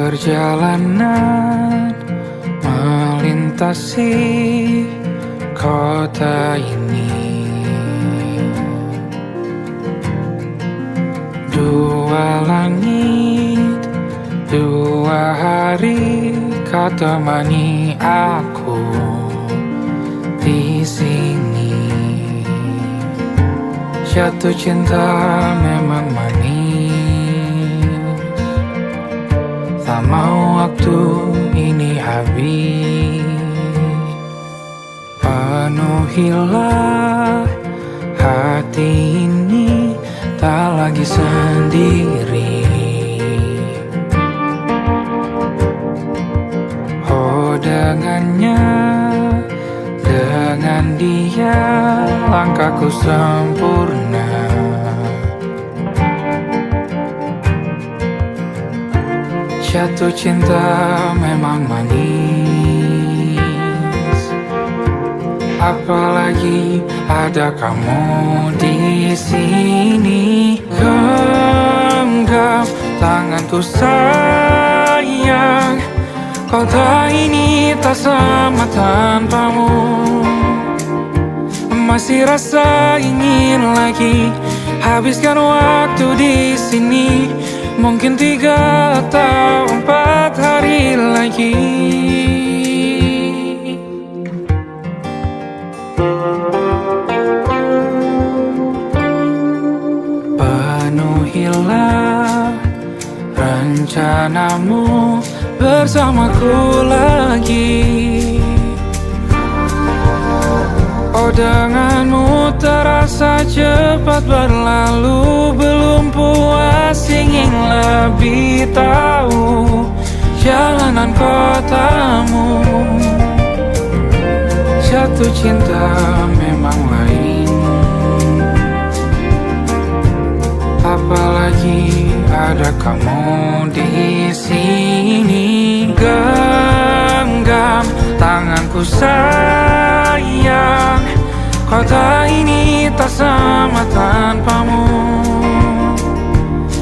Perjalanan melintasi kota ini, dua langit, dua hari kau temani aku di sini. Jatuh cinta memang manis, tak mau waktu ini habis. Penuhilah hati ini, tak lagi sendiri. Oh dengannya, dengan dia langkahku sempurna. Jatuh cinta memang manis, apalagi ada kamu di sini. Genggam tanganku sayang, kota ini tak sama tanpamu. Masih rasa ingin lagi habiskan waktu di sini. Mungkin 3 atau 4 hari lagi. Penuhilah rencanamu bersamaku lagi. Oh denganmu terasa cepat berlalu, belum puas ingin lebih tahu jalanan kotamu. Jatuh cinta memang lain, apalagi ada kamu di sini. Genggam tanganku sayang, kota ini tak sama tanpamu.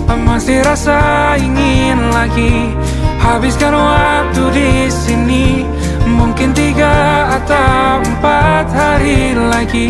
Masih rasa ingin lagi habiskan waktu di sini. Mungkin 3 atau 4 hari lagi.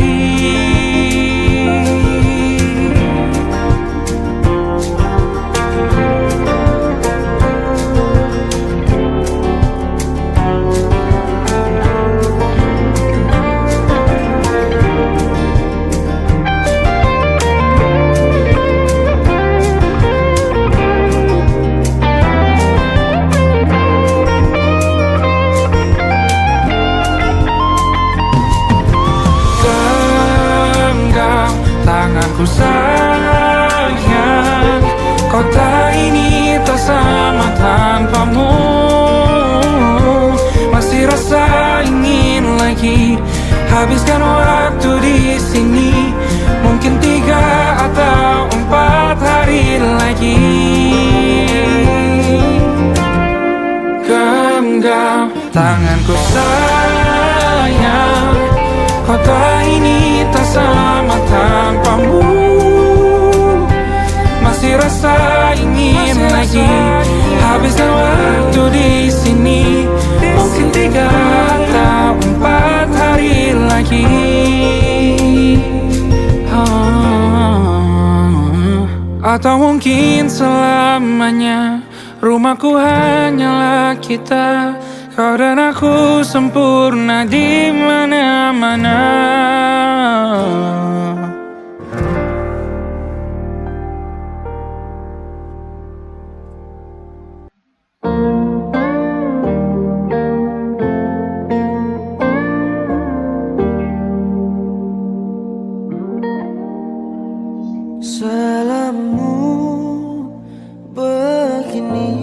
Tanganku sayang, kota ini tak sama tanpamu. Masih rasa ingin lagi habiskan waktu di sini. Mungkin 3 atau 4 hari lagi. Genggam tanganku sayang, kota ini tak sama tanpamu. Masih rasa ingin lagi habiskan waktu di sini. Mungkin 3 atau 4 hari lagi. Atau mungkin selamanya. Rumahku hanyalah kita, kau dan aku sempurna di mana-mana. Salammu begini,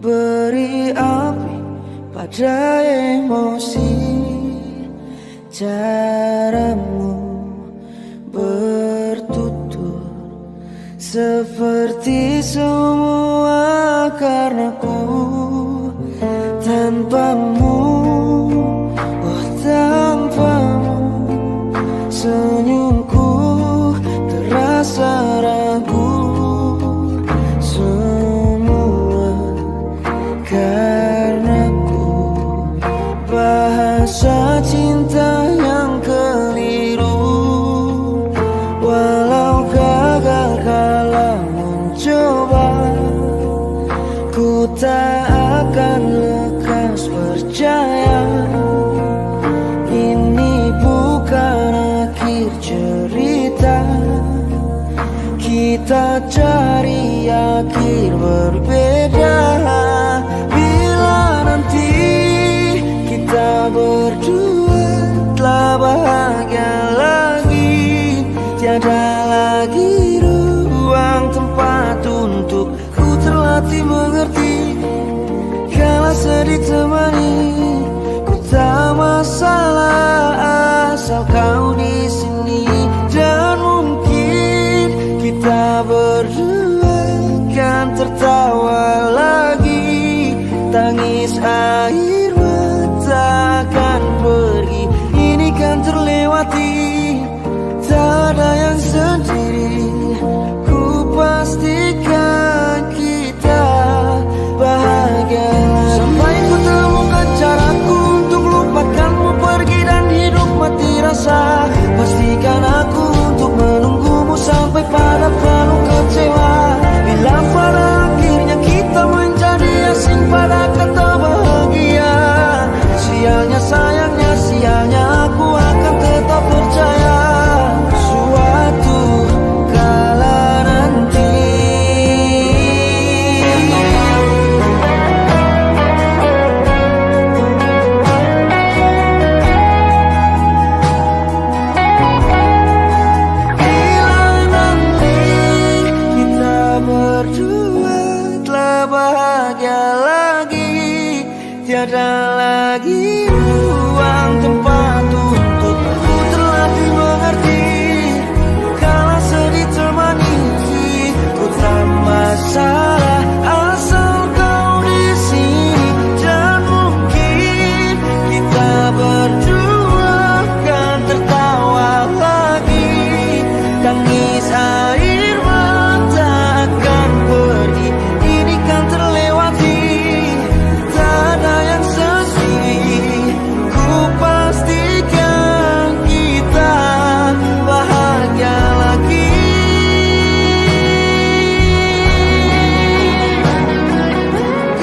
beri api pada emosi. Caramu bertutur seperti semua karenaku. Tanpamu, oh tanpamu, senyumku terasa ragu. Semua Ku tak akan lekas percaya ini bukan akhir cerita. Kita cari akhir berbeda. Bila nanti kita berdua telah bahagia lagi, tiada lagi ruang tempat untuk ku terlatih mengerti. Kala sedih temani, ku tak masalah asal kau di sini. Dan mungkin kita berdua kan tertawa lagi. Tangis air mata akan pergi, ini kan terlewati. Tak ada yang sendiri, ku pastikan kita bahagia lagi. Sampai ku temukan caraku untuk lupakanmu pergi dan hidup mati rasa. Pastikan aku untuk menunggumu sampai pada penuh kecewa. Bila pada akhirnya kita menjadi asing pada kata bahagia, sialnya sayangnya sialnya aku akan tetap percaya. Suatu kala nanti berdua telah bahagia lagi, tiada lagi ruang tempat untuk ku terlatih mengerti. Kala sedih temani, ku tak masalah asal kau di sini. Dan mungkin kita berdua kan tertawa lagi. Tangis air mata akan pergi, ini kan terlewati. Tak ada yang sendiri, ku pastikan kita bahagia lagi.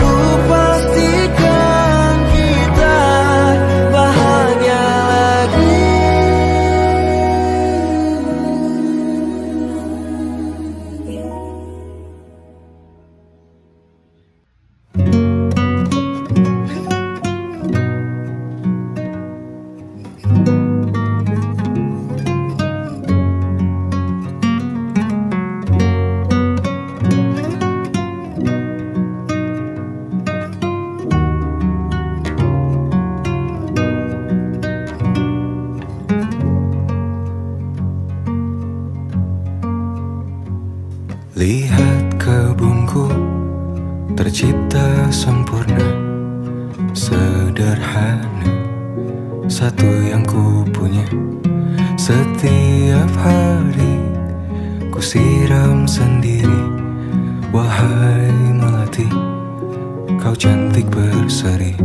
Ku pastikan kita bahagia lagi. Lihat kebunku tercipta sempurna, sederhana, satu yang ku punya. Setiap hari ku siram sendiri. Wahai melati, kau cantik berseri.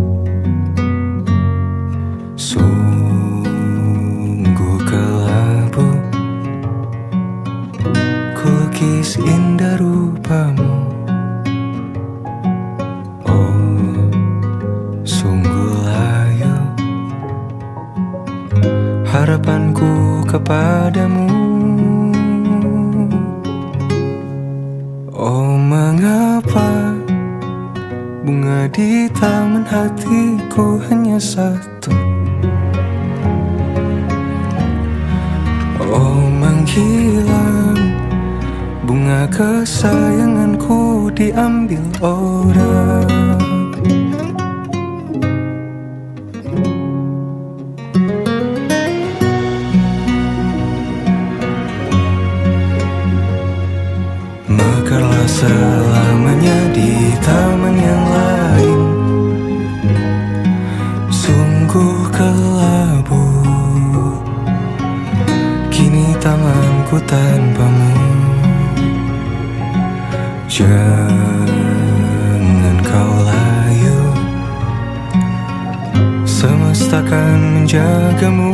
Sungguh kelabu kulukis indah rupamu. Oh, sungguh layu harapanku kepadamu. Oh, mengapa bunga di taman hatiku hanya satu? Oh, menghilang bunga kesayanganku diambil orang. Mekarlah selamanya di taman yang lain. Sungguh kelabu kini tamanku tanpamu. Jangan kau layu, semesta akan menjagamu.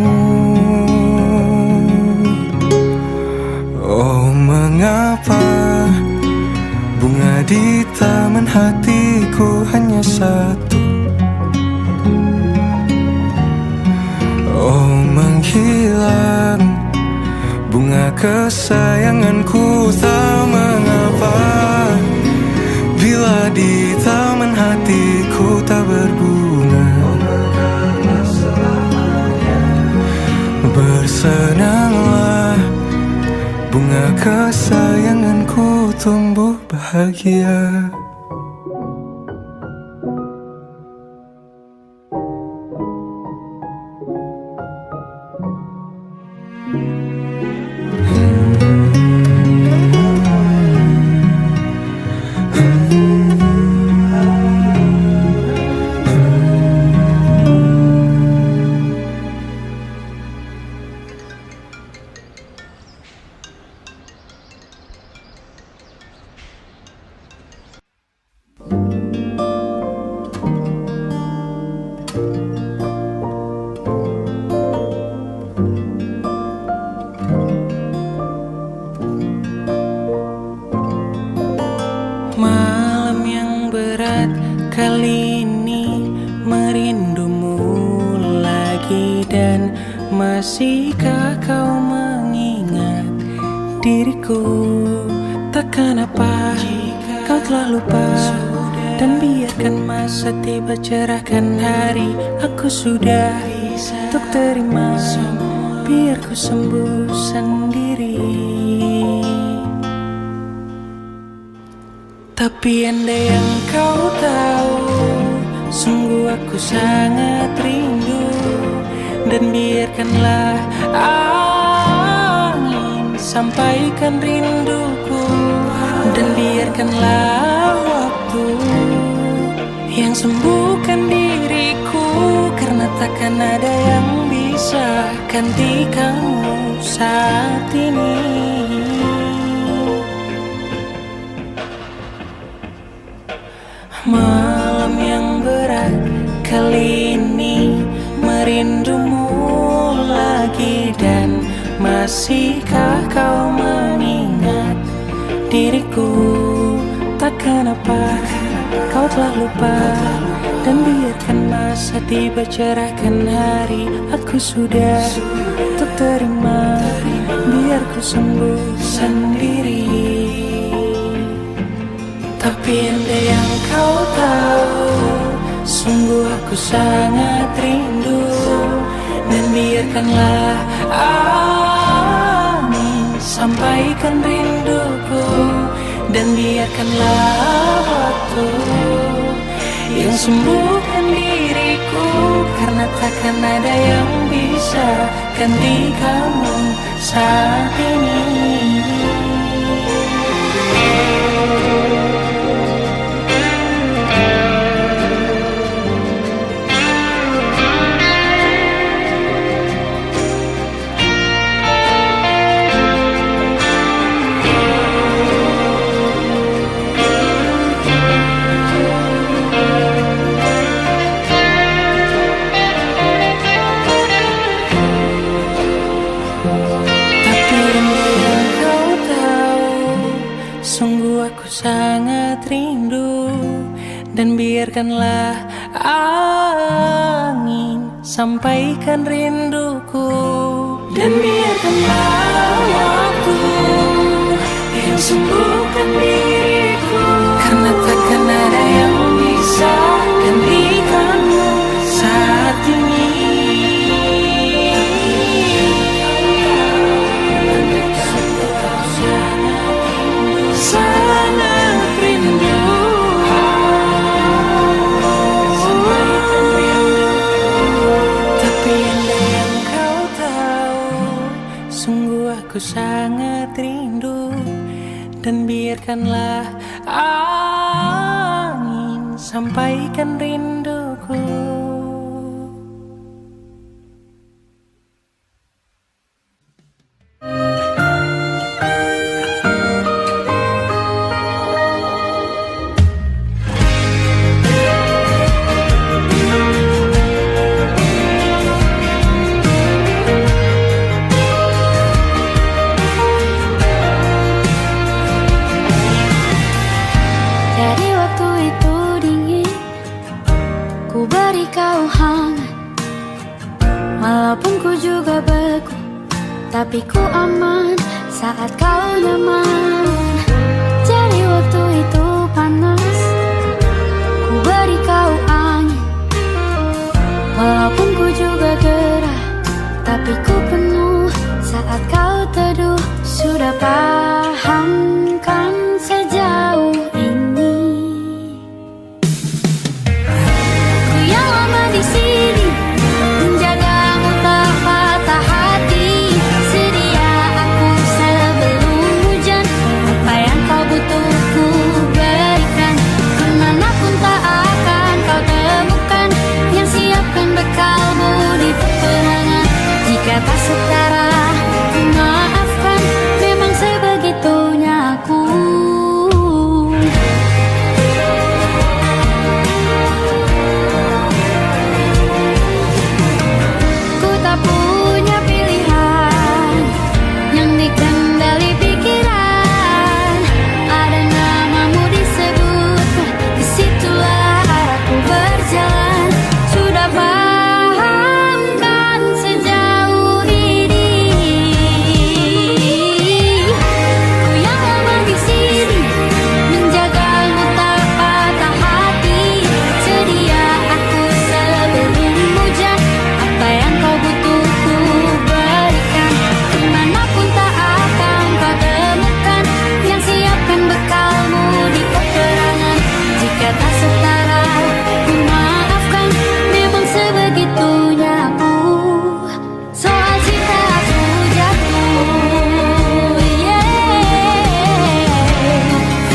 Oh, mengapa Bunga di taman hatiku hanya satu. Oh menghilang bunga kesayanganku, tak mengapa bila di taman hatiku tak berbunga. Bersenanglah bunga kesayanganku tumbuh bahagia. Malam yang berat kali ini merindumu lagi. Dan masihkah kau mengingat diriku? Takkan apa kau telah lupa. Dan biarkan masa tiba cerahkan hari. Aku sudah untuk terima, biar ku sembuh sendiri. Tapi andai yang kau tahu, sungguh aku sangat rindu. Dan biarkanlah angin sampaikan rinduku. Dan biarkanlah waktu yang sembuhkan diriku. Karena takkan ada yang bisa ganti kamu saat ini. Malam yang berat kali ini merindumu lagi. Dan masihkah kau mengingat diriku? Takkan apa kau telah lupa. Dan biarkan masa tiba cerahkan hari. Aku sudah untuk terima, biar ku sembuh sendiri. Tapi andai yang kau tahu, sungguh aku sangat rindu. Dan biarkanlah angin sampaikan rinduku. Dan biarkanlah waktu yang sembuhkan diriku. Karena takkan ada yang bisa ganti kamu saat ini. Sangat rindu. Dan biarkanlah angin sampaikan rinduku. Dan biarkanlah waktu yang sembuhkan diriku. Karena takkan ada yang bisa gantikanmu saat ini. Aku sangat rindu. Dan biarkanlah angin sampaikan rinduku. tapi ku aman saat kau nyaman. Jadi waktu itu panas, ku beri kau angin. Walaupun ku juga gerah, tapi ku penuh saat kau teduh. Sudah paham kan sejauh ini? Ku yang lama di sini menjagamu tak patah hati. Sedia aku sebelum hujan, apa yang kau butuh ku berikan. Kemanapun tak akan kau temukan yang siapkan bekalmu di peperangan. Jika tak setara, ku maafkan, memang sebegitunya aku. Ku tak punya pilihan yang dikendali pikiran. Ada namamu disebut, disitulah arahku berjalan. Sudah paham kan sejauh ini? Ku yang lama di sini menjagamu tak patah hati. Sedia aku sebelum hujan, apa yang kau butuh ku berikan. Kemanapun tak akan kau temukan yang siapkan bekalmu di peperangan. Jika tak setara, ku maafkan, memang sebegitunya aku. Soal cinta aku jatuh,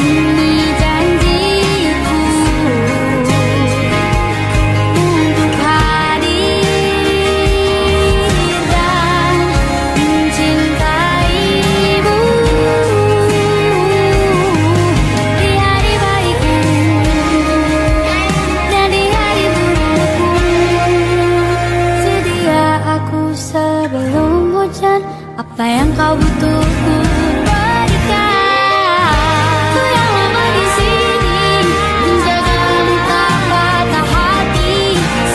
ini janjiku untuk hadir dan mencintaimu di hari baikku dan di hari burukku. Sedia aku sebelum hujan, apa yang kau butuh ku berikan. Ku yang lama di sini menjagamu tak patah hati.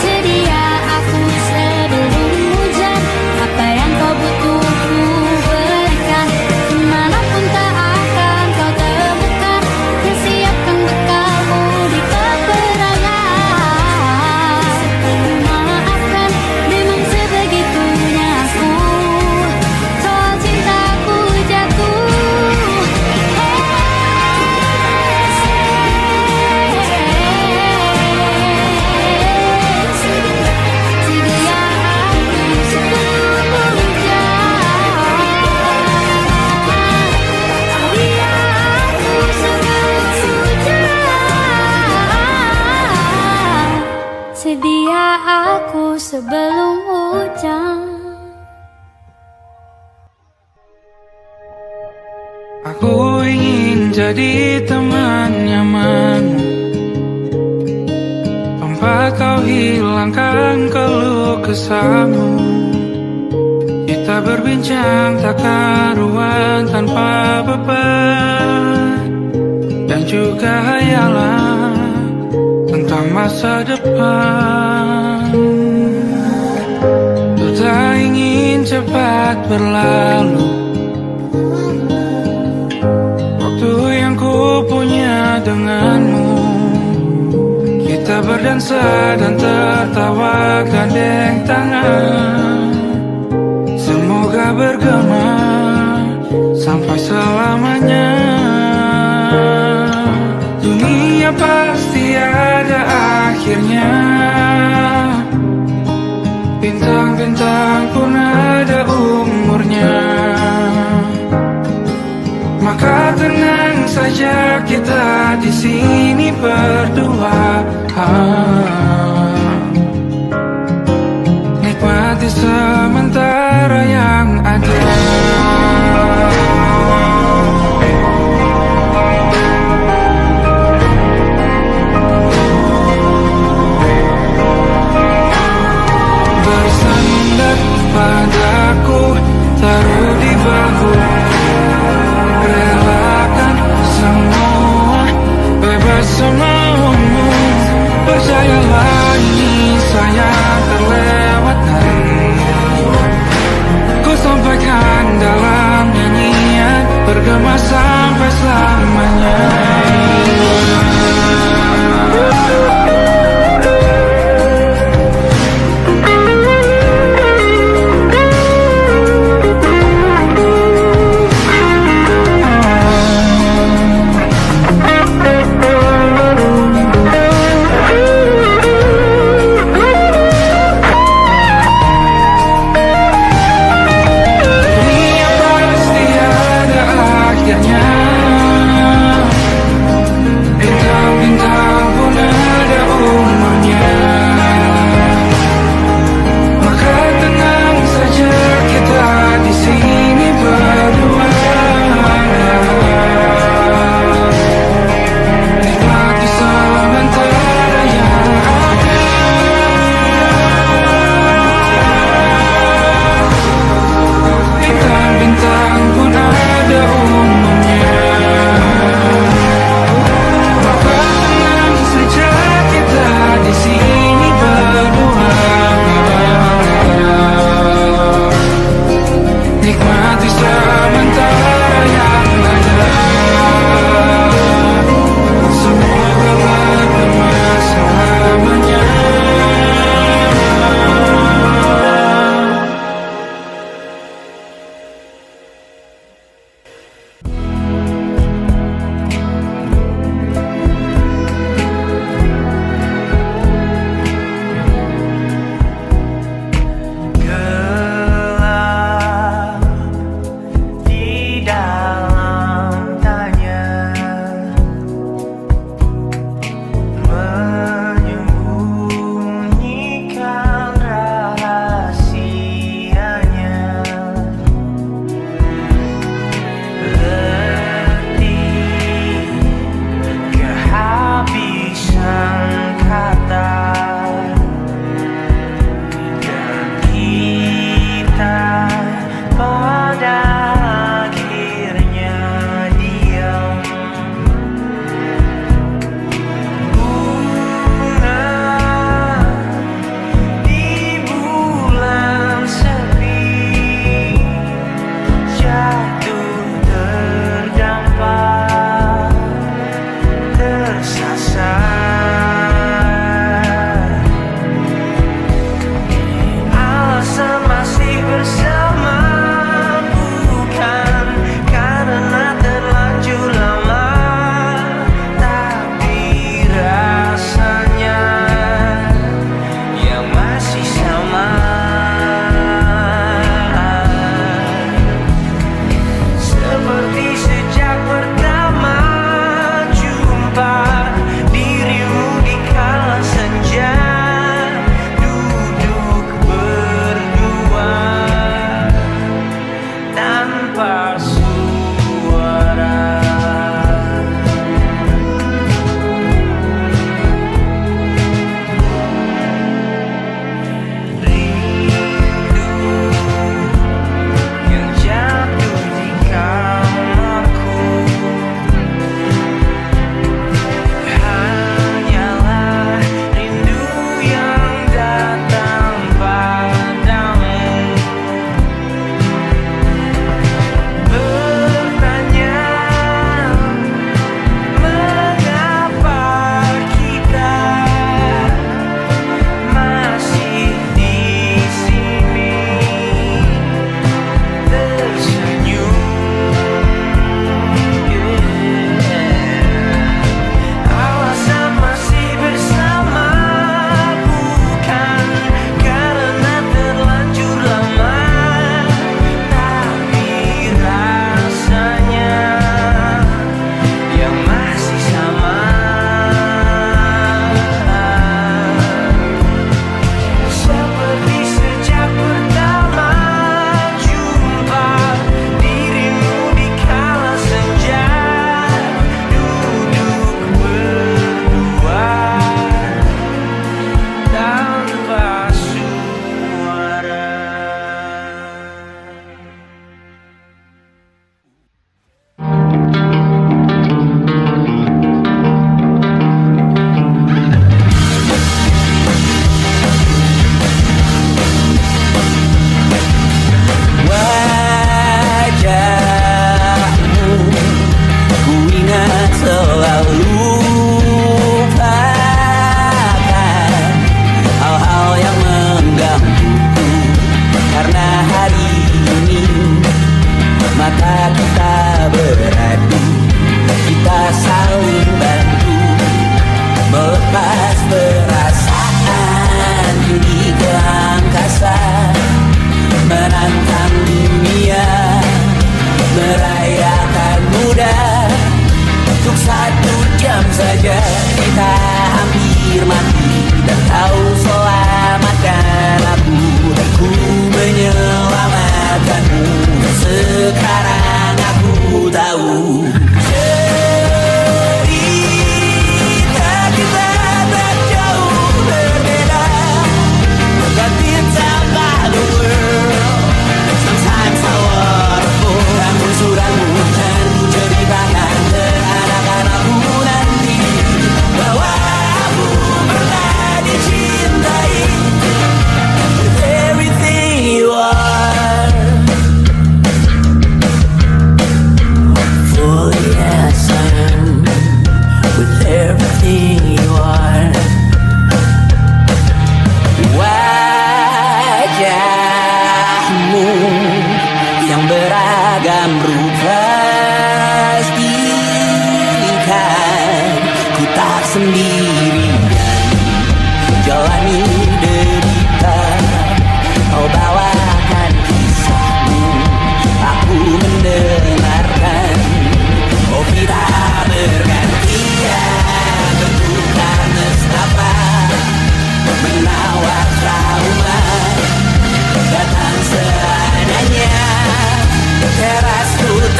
Sedia aku sebelum hujan, apa yang kau butuh ku berikan. Kemanapun tak akan kau temukan yang siapkan bekalmu di peperangan. Maafkan, memang sebegitunya aku. Soal cintaku jatuh, sedia aku sebelum hujan. Sedia aku sebelum hujan. Sedia aku sebelum hujan. Aku ingin jadi teman nyamanmu, tempat kau hilangkan keluh kesahmu. Kita berbincang tak karuan tanpa beban, dan juga hayalan tentang masa depan. Ku tak ingin cepat berlalu waktu yang ku punya denganmu. Kita berdansa dan tertawa gandeng tangan. Semoga bergema sampai selamanya. Dunia pasti ada akhirnya, bintang-bintang pun ada umurnya. Maka tenang saja kita di sini berdua. Nikmati sementara yang ada. Bersandar padaku, taruh di bahu. Relakan semua, bebas semaumu. Percayalah ini sayang terlewatkan. Ku sampaikan bergema sampai selamanya. Dunia pasti ada akhirnya,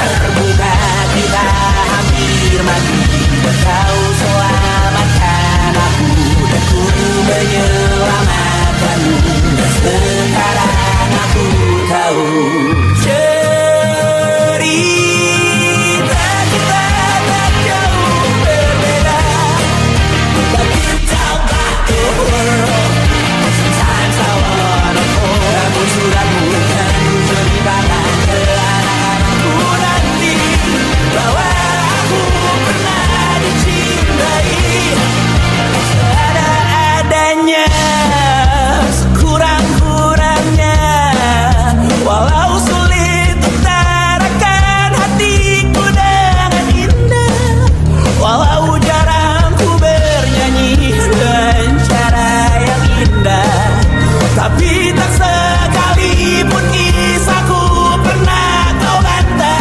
terbuka, kita hampir mati. Kau selamatkan aku dan ku menyelamatkanmu. Sekarang aku tahu cerita kita tak jauh berbeda. But you tell back the world. Sometimes I wanna fall. Namun suratmu kan ceritakan ke anak-anakku nanti bahwa aku pernah dicintai seadanya, sekurang-kurangnya. Walau sulit utarakan hatiku dengan indah, walau jarang ku bernyanyi dengan cara yang indah, tapi tak sekalipun kisahku pernah kau bantah.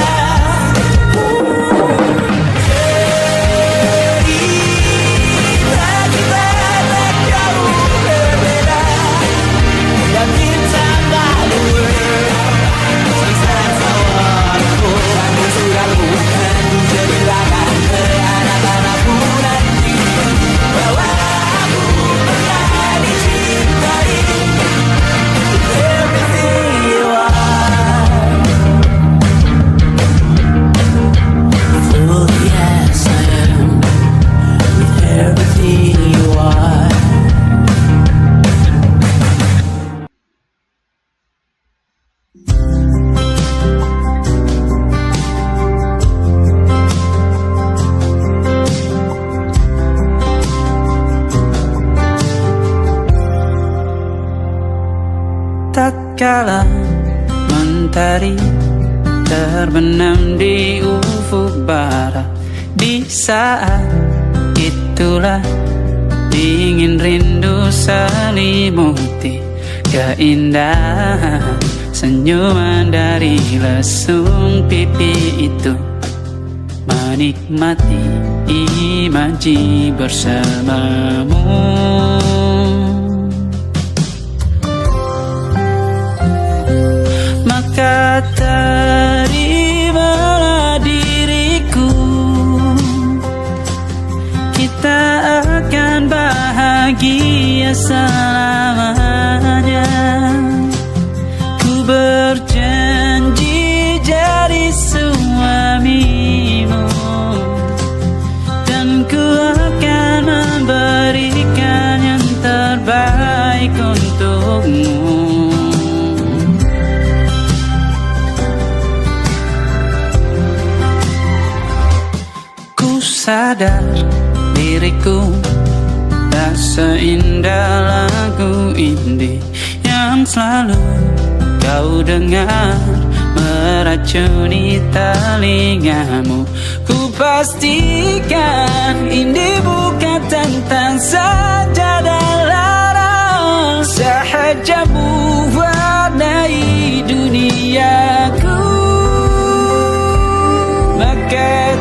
Cerita kita tak jauh berbeda, dan kita nggak luar. Sometimes I wanna go. Namun sudah bukan ceritakan ke anak-anakku nanti bahwa aku pernah dicintai. Everything you are, fully as I am, with everything you are. Tatkala mentari terbenam di ufuk barat, di saat itulah dingin rindu selimuti keindahan senyuman dari lesung pipi itu, menikmati imaji bersamamu. Maka terimalah diriku, kita akan bahagia selamanya. Ku berjanji jadi suamimu, dan ku akan memberikan yang terbaik untukmu. Sadar diriku tak seindah lagu indie yang selalu kau dengar meracuni telingamu. Ku pastikan ini bukan tentang saja dan larang, sahaja mewarnai duniaku. Maka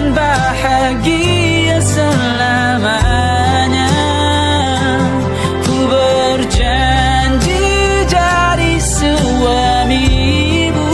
bahagia selamanya. Ku berjanji jadi suamimu,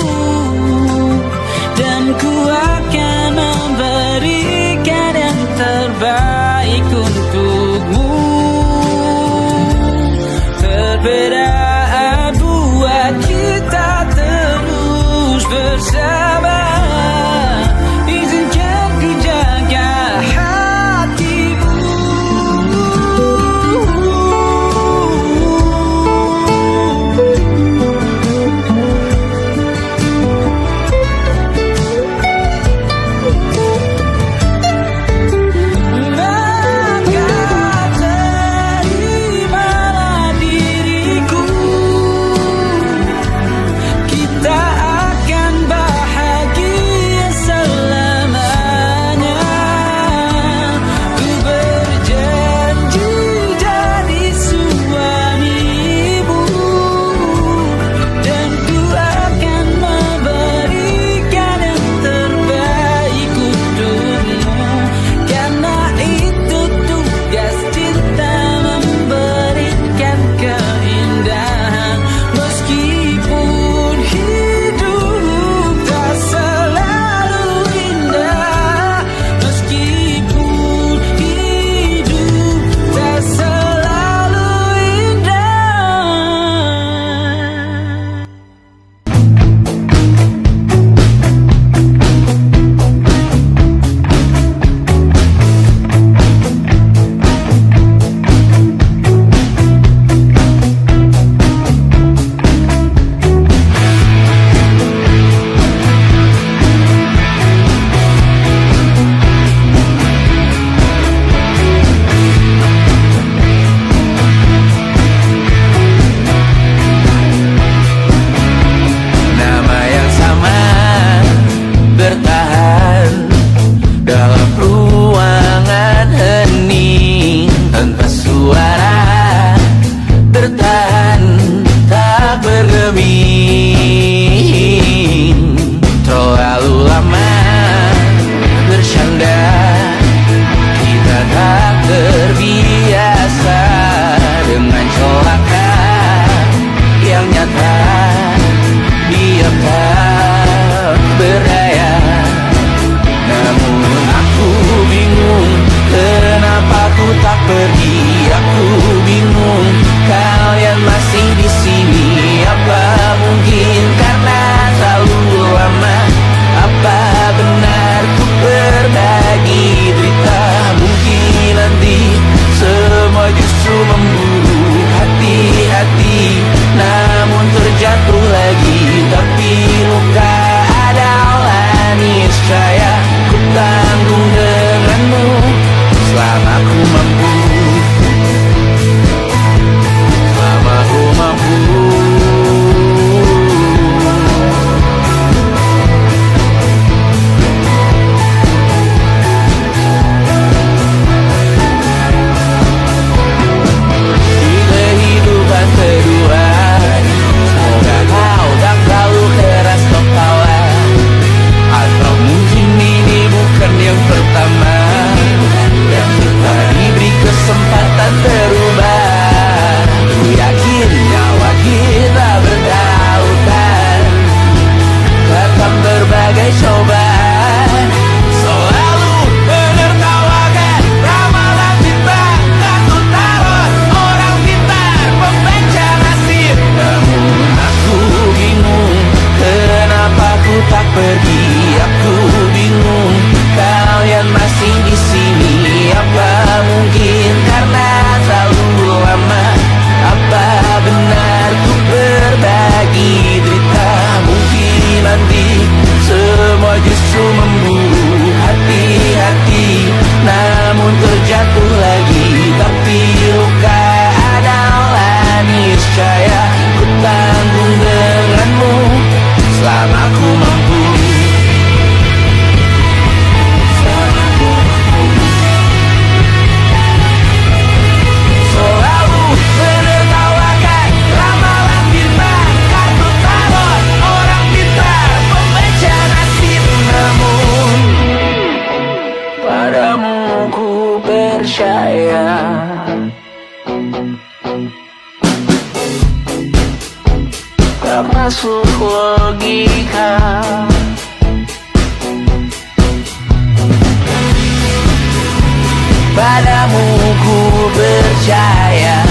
percaya.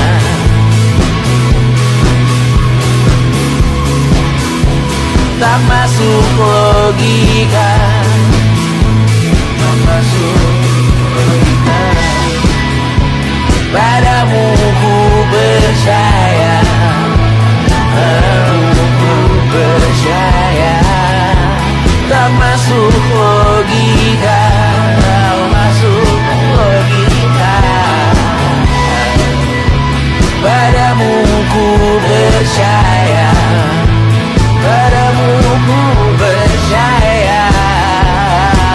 Tak masuk logika, tak masuk logika. Padamu ku percaya, padamu ku percaya. Tak masuk logika, tak masuk logika. Padamu ku percaya, padamu ku percaya.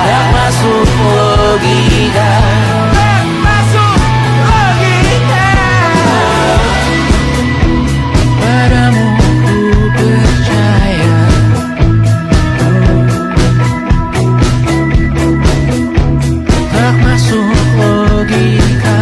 Tak masuk logika, tak masuk logika. Padamu ku percaya. Tak masuk logika.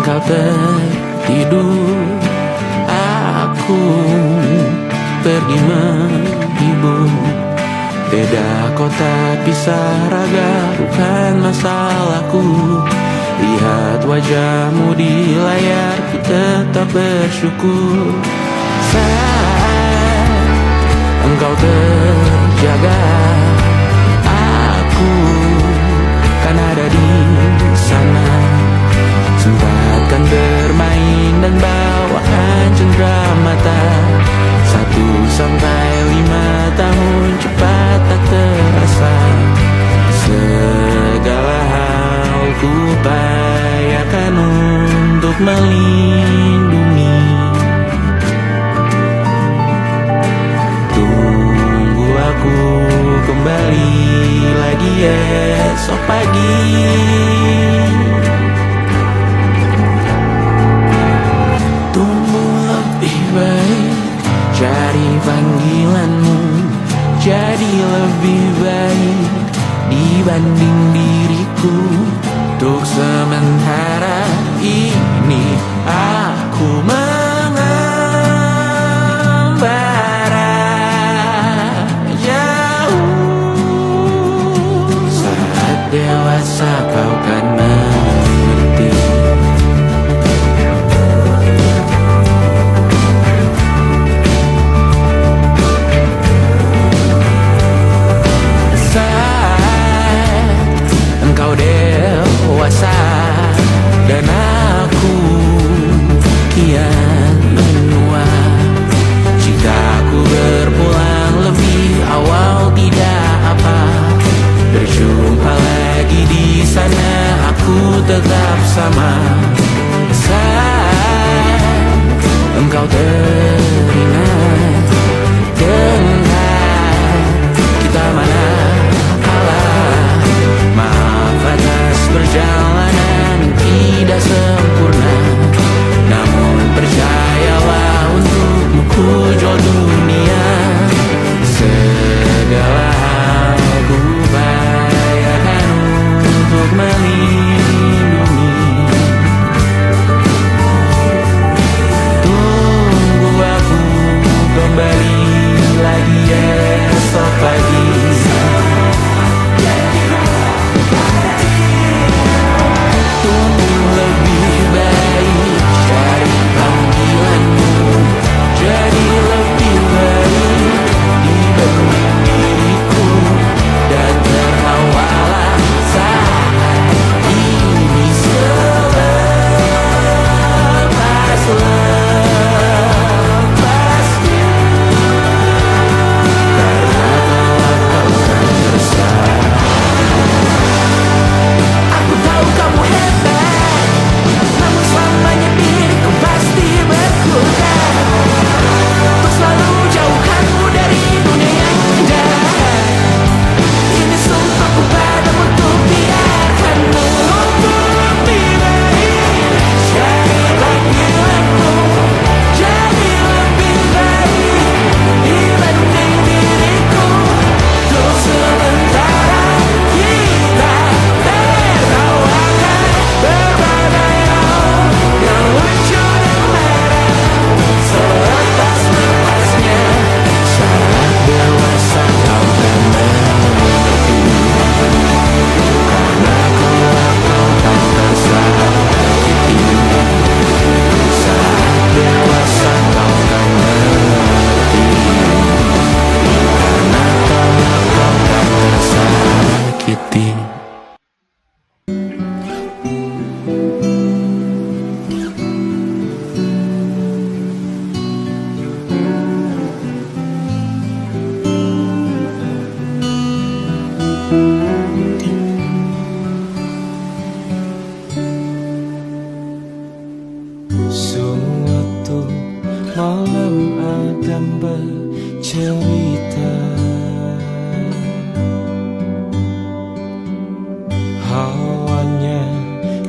Engkau tertidur, aku pergi menghibur. Beda kota pisah raga, bukan masalahku. Lihat wajahmu di layar, ku tetap bersyukur. Saat engkau terjaga, aku kan ada di sana. Sempatkan bermain dan bawakan cenderamata. 1 sampai 5 tahun cepat tak terasa. Segala hal ku upayakan untuk melindungi. Tunggu aku kembali lagi esok pagi. Cari panggilanmu jadi lebih baik dibanding diriku. Untuk sementara ini aku mengembara jauh. Saat dewasa kau kan mengerti. Engkau dewasa dan aku kian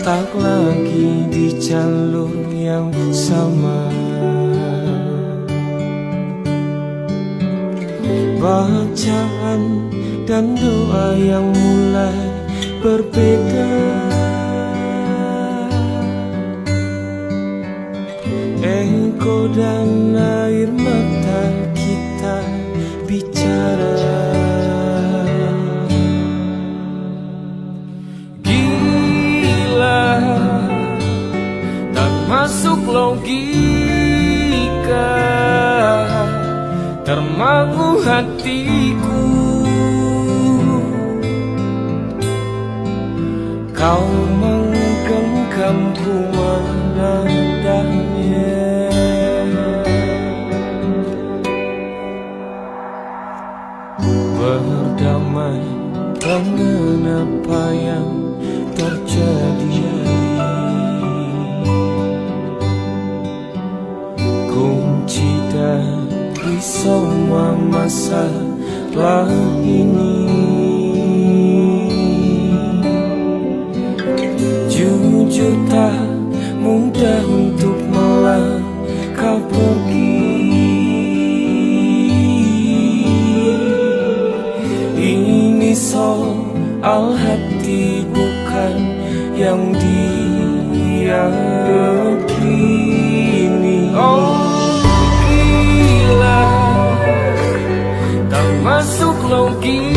tak lagi di jalur yang sama. Bacaan dan doa yang mulai berbeda. Engkau dan air mata kita bicara. Gila, tak masuk logika, termangu hatiku. Kau menggenggamku menadanya. Berdamai dengan apa yang terjadi. Kunci dari semua masalah ini. Jujur tak mudah untuk melangkah pergi. Ini soal hati bukan yang diyakini. Oh gila, tak masuk logika,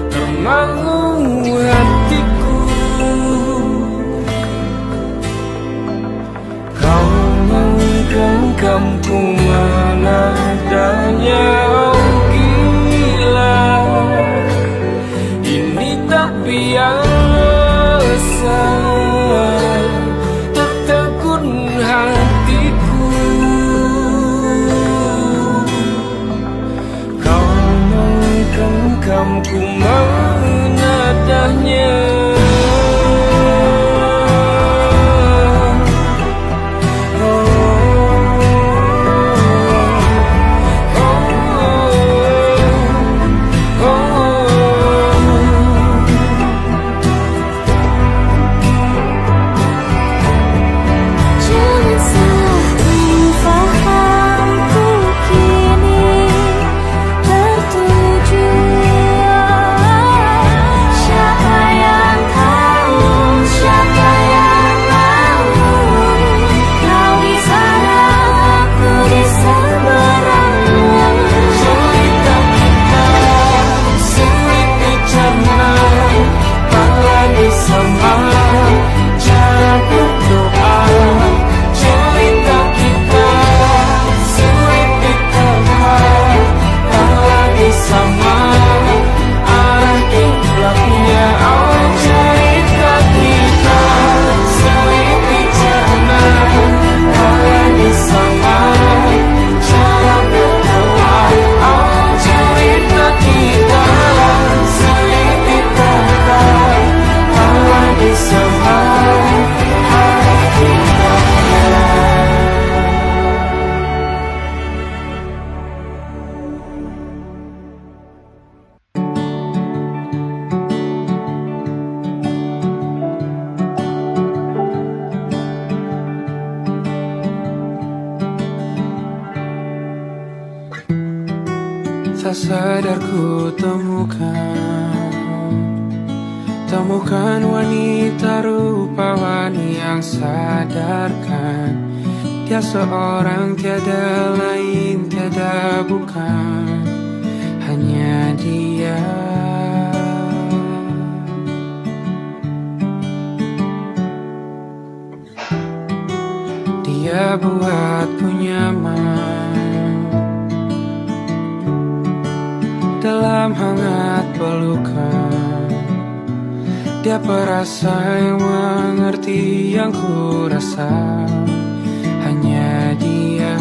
termangu hatiku. Kau menggenggamku menadanya. Oh gila, ini tak biasa, tertegun hatiku. Kau menggenggamku menadanya. Tak sadar ku temukan wanita rupawani yang sadarkan dia seorang, tiada lain, tiada bukan, hanya dia. Dia buatku nyaman dalam hangat pelukan. Dia perasa yang mengerti yang ku rasa, hanya dia.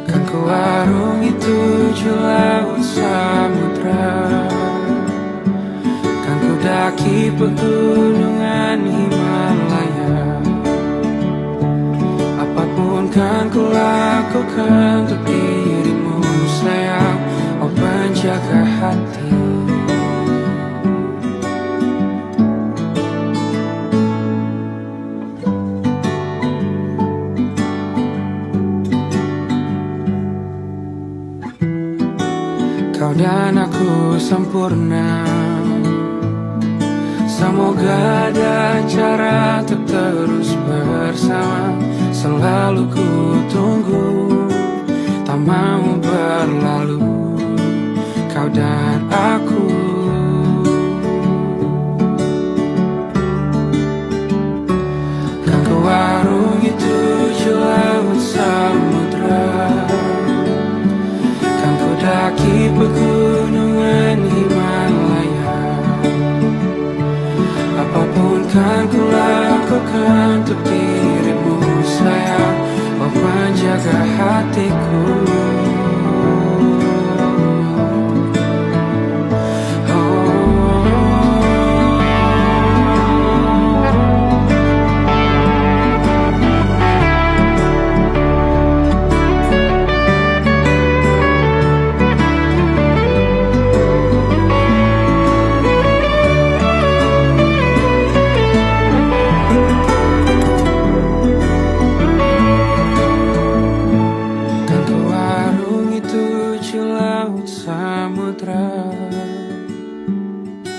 Kan ku arungi 7 laut samudra, kan ku daki pegunungan Himalaya. Apapun kan ku lakukan untuk dirimu sayang, dan aku sempurna. Semoga ada cara untuk terus bersama. Selalu ku tunggu, tak mau berlalu, kau dan aku. Kan ke warung itu laut samudra, kan ku daki pegunungan Himalaya. Apapun kan ku lakukan untuk dirimu sayang, oh penjaga hatiku.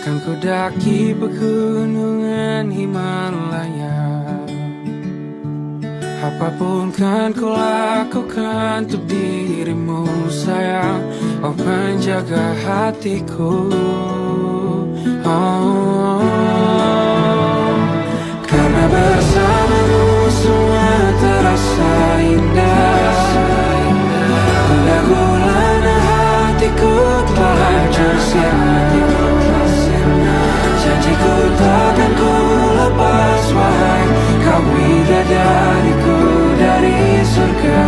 Kan ku daki pegunungan Himalaya. Apapun kan ku lakukan untuk dirimu sayang, oh penjaga hatiku. Oh, karena bersamamu semua terasa indah. Gundah gulana hatiku telah bersama. Janjiku takkan ku lepas, wahai kau bidadariku dari surga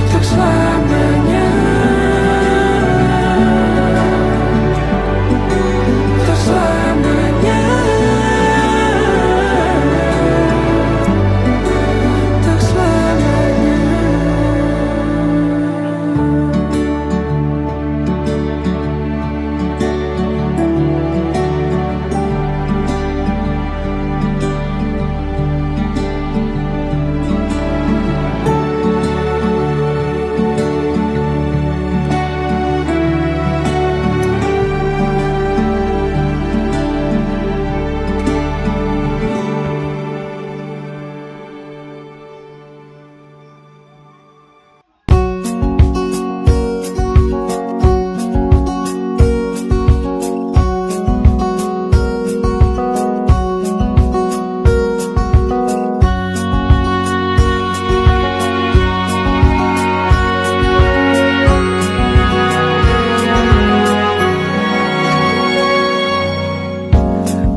untuk selamanya, untuk selamanya, untuk selamanya.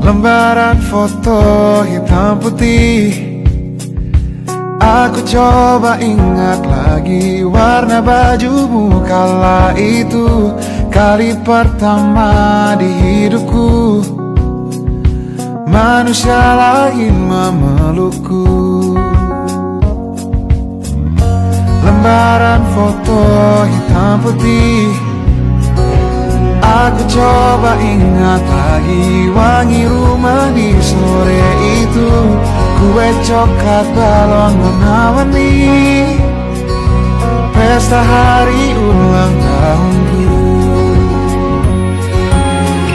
Lembaran foto hitam putih, aku coba ingat lagi warna bajumu kala itu. Kali pertama di hidupku manusia lain memelukku. Lembaran foto hitam putih, aku coba ingat lagi wangi rumah di sore itu. Kue coklat balon warna-warni, pesta hari ulang tahunku.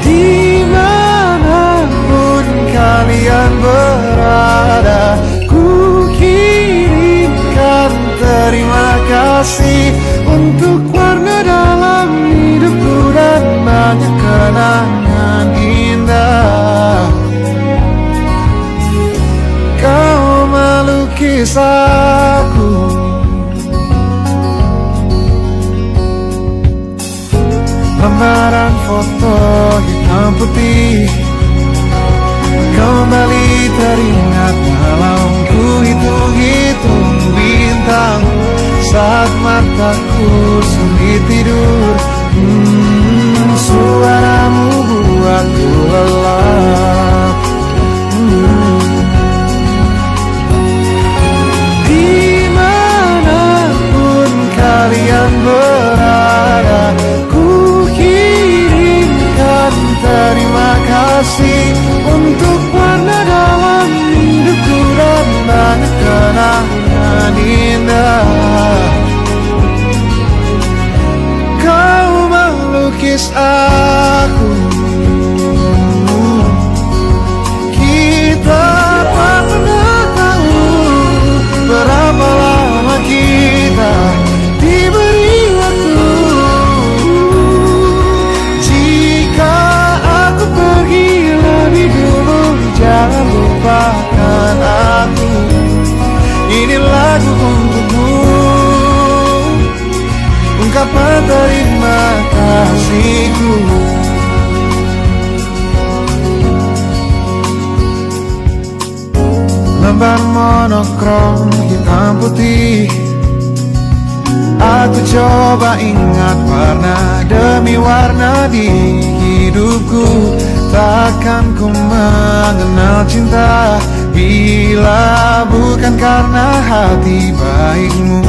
Dimanapun kalian berada, ku kirimkan terima kasih untuk warna dalam hidupku dan banyak kenangan indah. Kau melukis aku, lembaran foto hitam putih kembali teringat malam ku hitung-hitung bintang saat mataku sulit tidur. Suaramu buatku lelap. Dimanapun kalian berada, ku kirimkan terima kasih untuk warna dalam hidupku dan banyak kenangan indah. Kau malu lagu untukmu, ungkapan terima kasihku. Lembar monokrom hitam putih, aku coba ingat warna demi warna di hidupku. Takkan ku mengenal cinta bila bukan karena hati baikmu.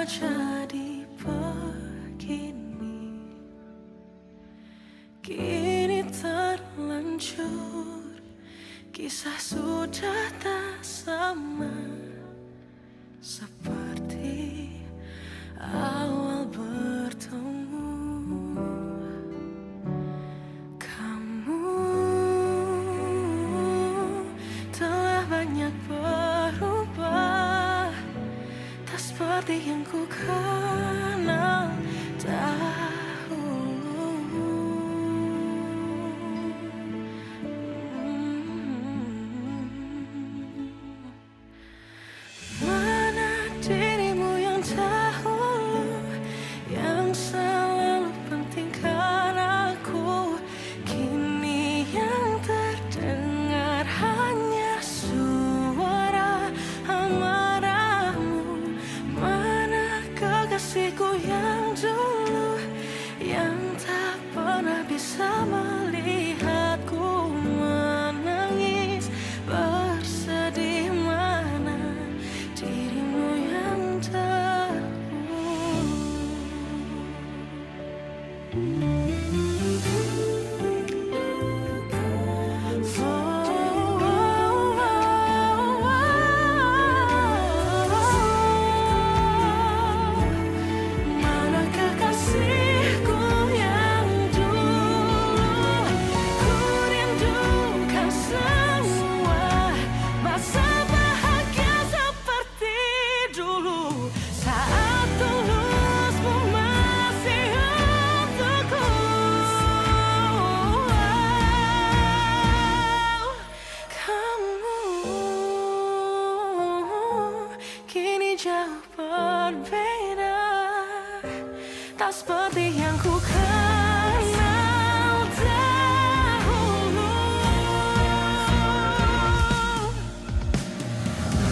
jadi begini? Kini terlanjur, kisah sudah tak sama seperti awal bertemu. Kamu telah banyak berubah, tak seperti yang ku kenal dahulu. Mana dirimu yang dahulu, yang selalu pentingkan aku, kini yang terdengar hanya suara amarahmu. Mana kekasihku yang dulu, yang tak pernah bisa melihatku menangis bersedih. Mana dirimu yang mana kekasihku yang dulu, ku rindukan semua masa bahagia seperti dulu, saat tulusmu masih untukku. Kamu kini jauh berbeda, tak seperti yang ku kenal dahulu.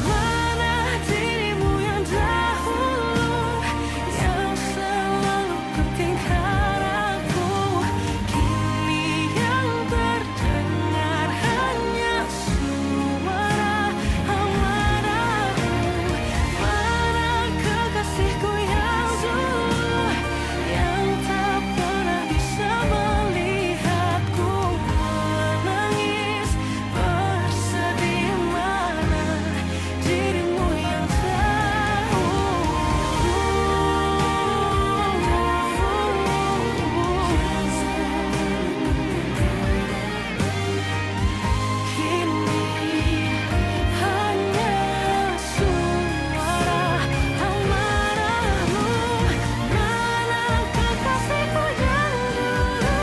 Mana dirimu yang dahulu, yang selalu pentingkan aku, kini yang terdengar hanya suara amarahmu. Mana kekasihku yang dulu, yang tak pernah bisa melihatku menangis bersedih. Mana dirimu yang kini hanya suara amarahmu. Mana kekasihku yang dulu,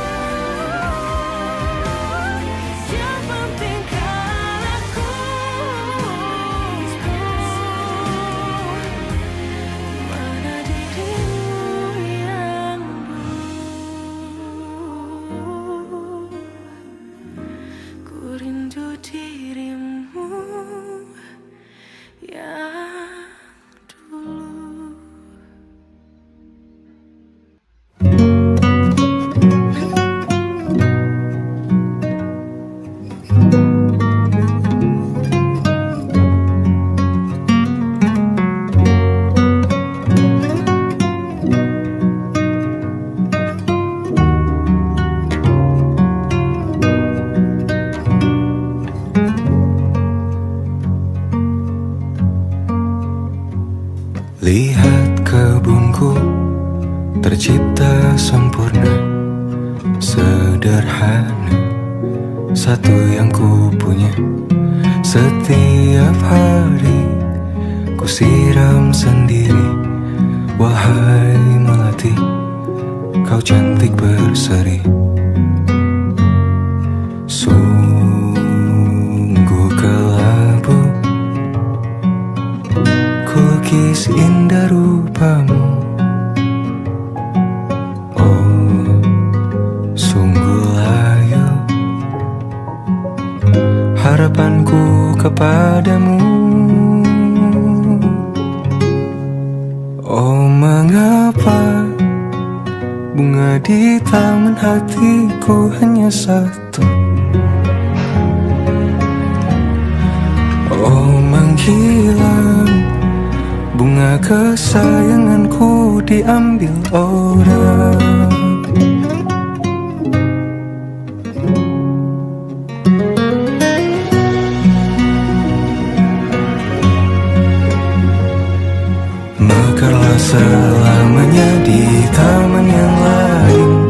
yang pentingkan aku, mana dirimu yang dulu, ku rindu dirimu yang dulu. Lihat kebunku tercipta sempurna, sederhana, satu yang ku punya. Setiap hari ku siram sendiri. Wahai melati, kau cantik berseri. Sungguh kelabu, kukis indah rupamu. Oh, sungguh layu harapanku kepadamu. Oh, mengapa bunga di taman hatiku hanya satu? Oh, menghilang bunga kesayanganku diambil orang. Mekarlah selamanya di taman yang lain,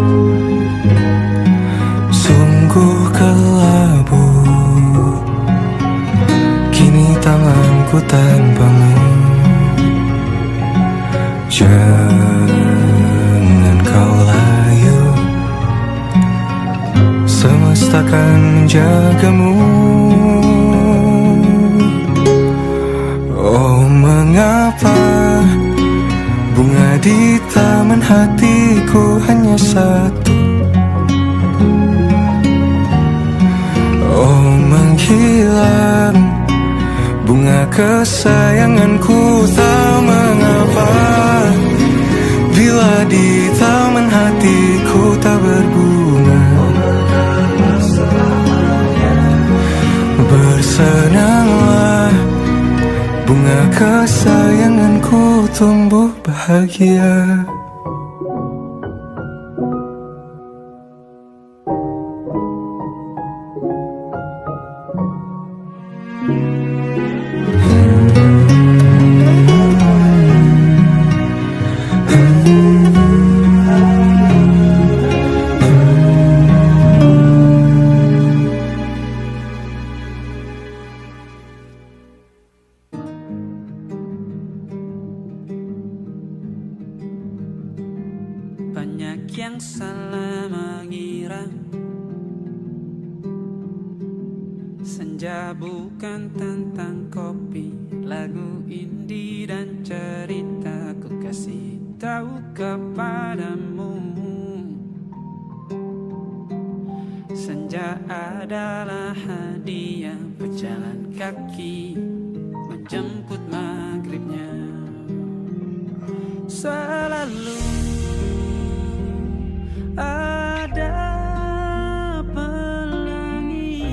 sungguh kelabu kini tanganku tanpamu. Jangan kau layu, semesta akan menjagamu. Oh, mengapa bunga di taman hatiku hanya satu? Oh, menghilang bunga kesayanganku, tak mengapa bila di taman hatiku tak berbunga. Bersenanglah, bunga kesayanganku tumbuh bahagia. Banyak yang salah mengira senja bukan tentang kopi, lagu indie dan cerita. Ku kasih tahu kepadamu, senja adalah hadiah berjalan kaki menjemput maghribnya. Selalu ada pelangi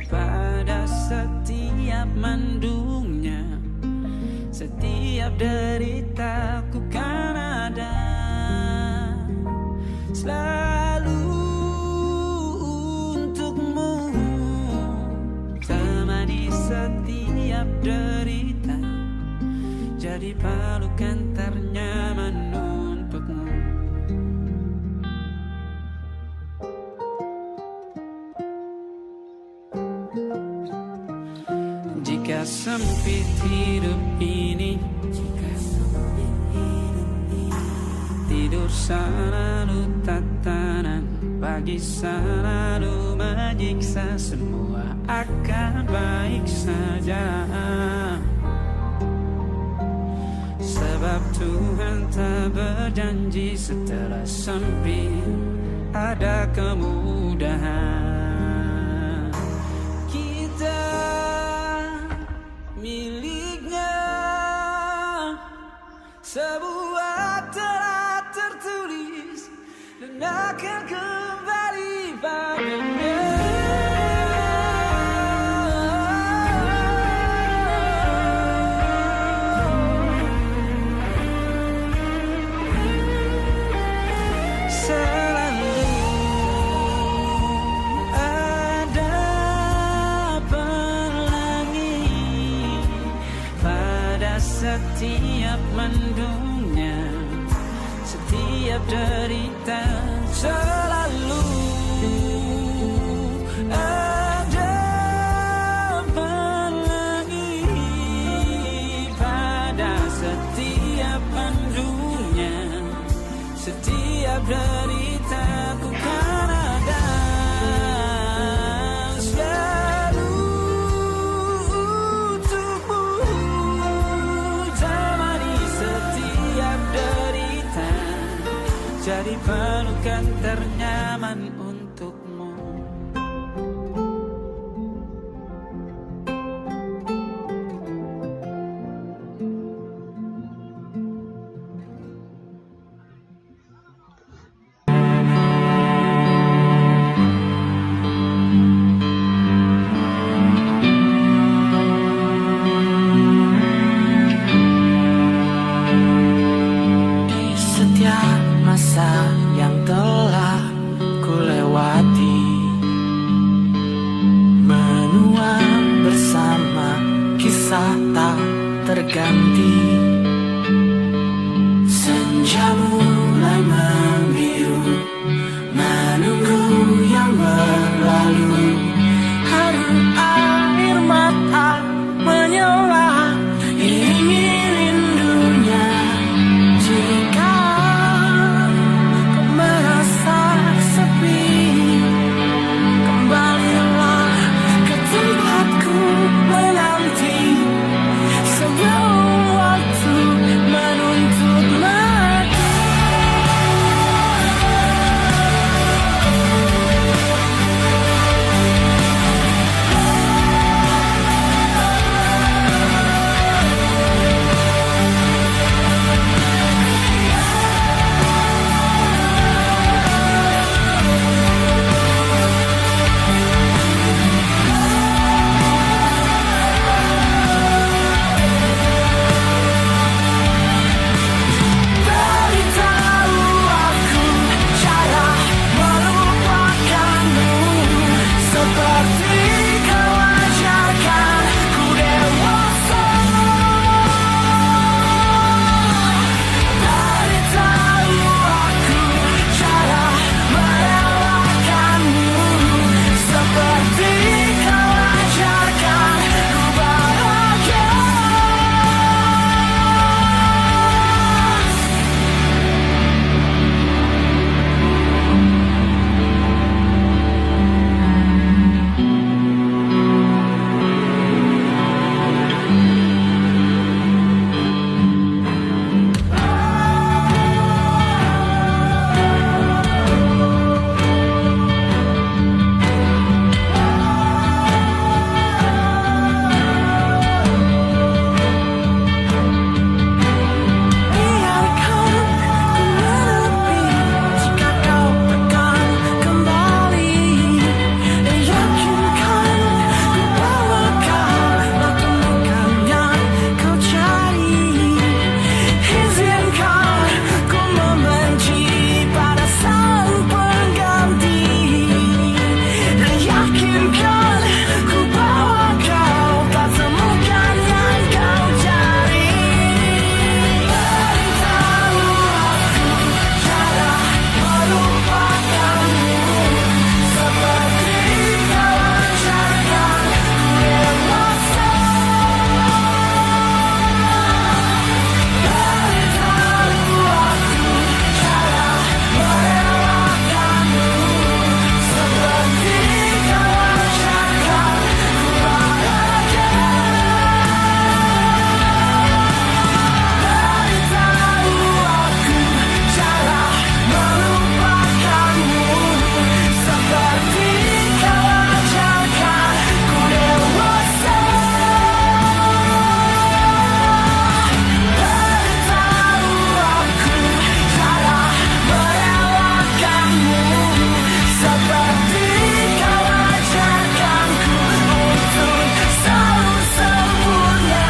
pada setiap mendungnya, setiap deritaku kan ada selalu untukmu, temani setiap derita, jadi pelukan ternyaman untukmu. Jika sempit hidup ini, tidur selalu tatanan, pagi selalu menyiksa, semua akan baik saja. Sebab Tuhan tak berjanji setelah sempit ada kemudahan. Kita miliknya, sebuah telah tertulis dan akan kembali padanya. Selalu ada pelangi pada setiap mendungnya, setiap derita. Selalu ada pelangi pada setiap mendungnya, setiap deritaku kan ada selalu untukmu, temani setiap derita, jadi pelukan ternyaman untukmu. masa yang telah ku lewati, menua bersama kisah tak terganti. Senja mulai membiru, menunggu yang berlalu. Haru air mata menyala, iringi rindunya. Jika kau merasa sepi, kembalilah ke tempatku menanti, sebelum waktu menuntut mati. Beritahu aku cara melupakanmu, seperti kau ajarkan ku dewasa. Beritahu aku cara merelakanmu, seperti kau ajarkan ku bahagia. Biarkan ku menepi jika kau tekan kembali. Yakinkan ku bahwa kau temukan yang kau cari. Izinkan ku membenci pada sang pengganti. Yakinkan ku bahwa kau tak temukan yang kau cari. Beritahu aku cara melupakanmu, seperti kau ajarkan ku dewasa. Beritahu aku cara merelakanmu, seperti kau ajarkan ku bahagia. Beritahu aku cara melupakanmu, seperti kau ajarkan ku dewasa. Beritahu aku cara merelakanmu, seperti kau ajarkanku untuk selalu sempurna.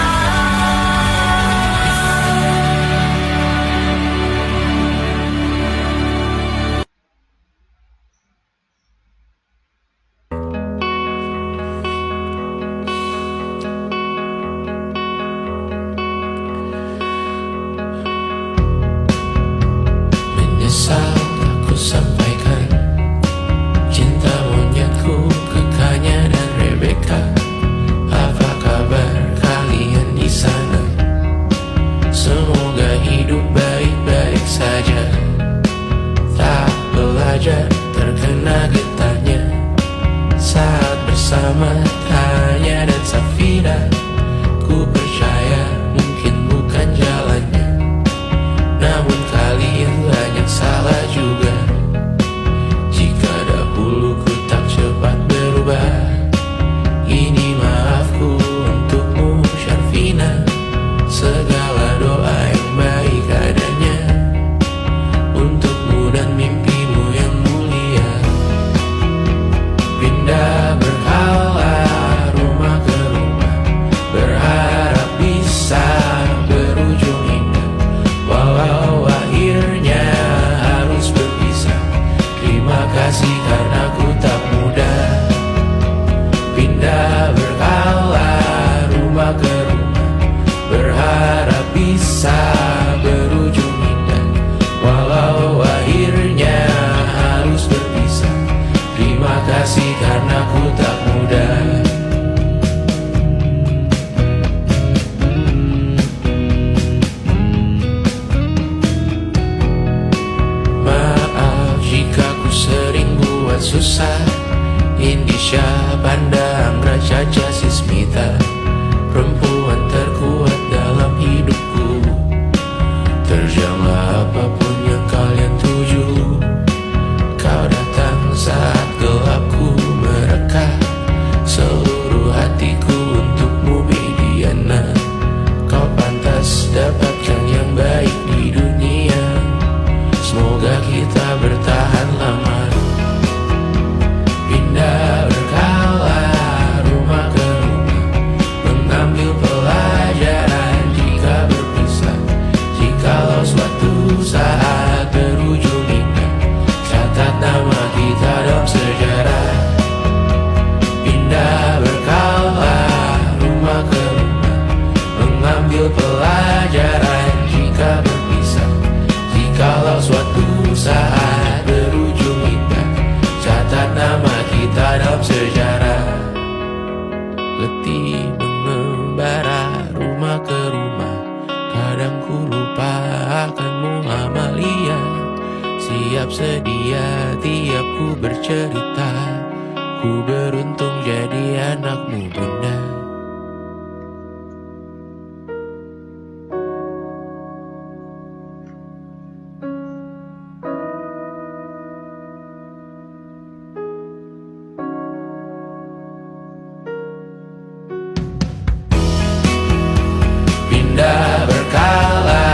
Menyesal tak ku sampaikan cinta monyetku ke Kanya dan Rebecca. Apa kabar kalian di sana? Semoga hidup baik-baik saja. Tak belajar terkena getahnya saat bersama Tanya dan Safira. Ku percaya mungkin bukan jalannya, namun kalian banyak salah juga. Jika dahulu ku tak cepat berubah, ini maafku untukmu Syarfina. Segala doa yang baik adanya susah. Indisha pandang Raja Jasismita, perempuan terkuat dalam hidupku. Terjanglah apapun yang kalian tuju. Kau datang saat gelapku mereka, seluruh hatiku untukmu Mediana. Kau pantas dapatkan yang baik di dunia. Semoga kita bertahan lama. Pindah berkala rumah ke rumah, mengambil pelajaran jika berpisah. Jikalau suatu saat berujung indah, catat nama kita dalam sejarah. Pindah berkala rumah ke rumah, mengambil pelajaran jika berpisah. Jikalau suatu saat berujung indah, catat nama kita dalam sejarah. Letih mengembara rumah ke rumah, kadang ku lupa akanmu Amalia. Siap sedia tiap ku bercerita, ku beruntung jadi anakmu bunda. Pindah berkala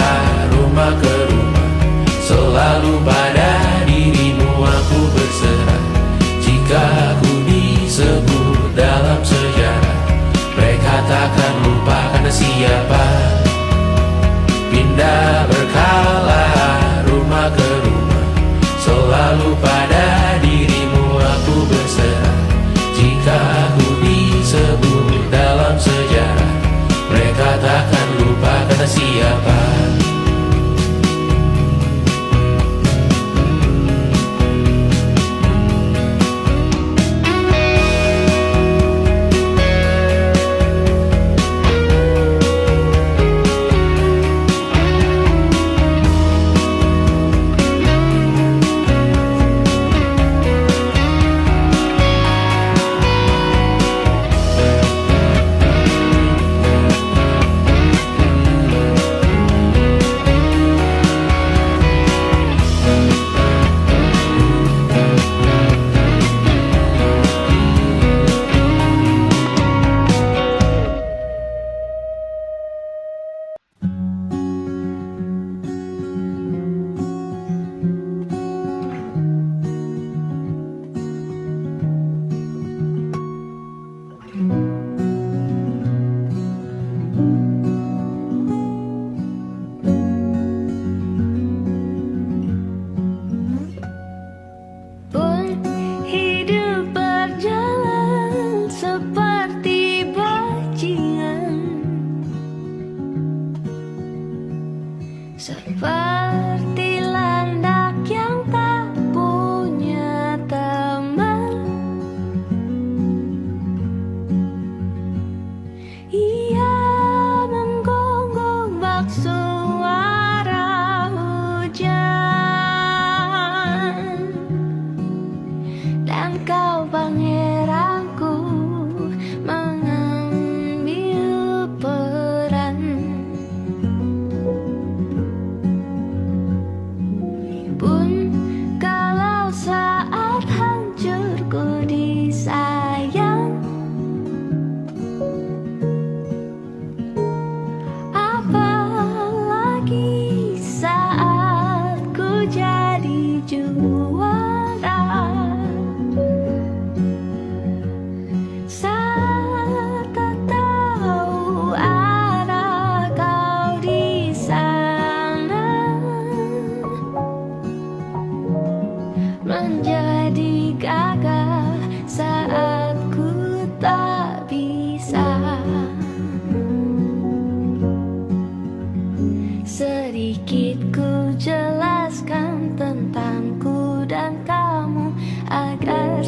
rumah ke rumah, selalu pada dirimu aku berserah. Jika aku disebut dalam sejarah, mereka takkan lupa karena siapa. Pindah berkala rumah ke rumah, selalu pada dirimu aku berserah. Jika aku disebut dalam sejarah, mereka takkan lupa kata siapa. Seperti landak yang tak punya teman, ia menggonggong bak suara hujan. Dan kau pangeranku mengambil peran. Pun kalau saat hancurku disayang, apalagi saat ku jadi juara. Saat tak tahu arah kau di sana, menjadi gagah saat ku tak bisa. Sedikit ku jelaskan tentangku dan kamu agar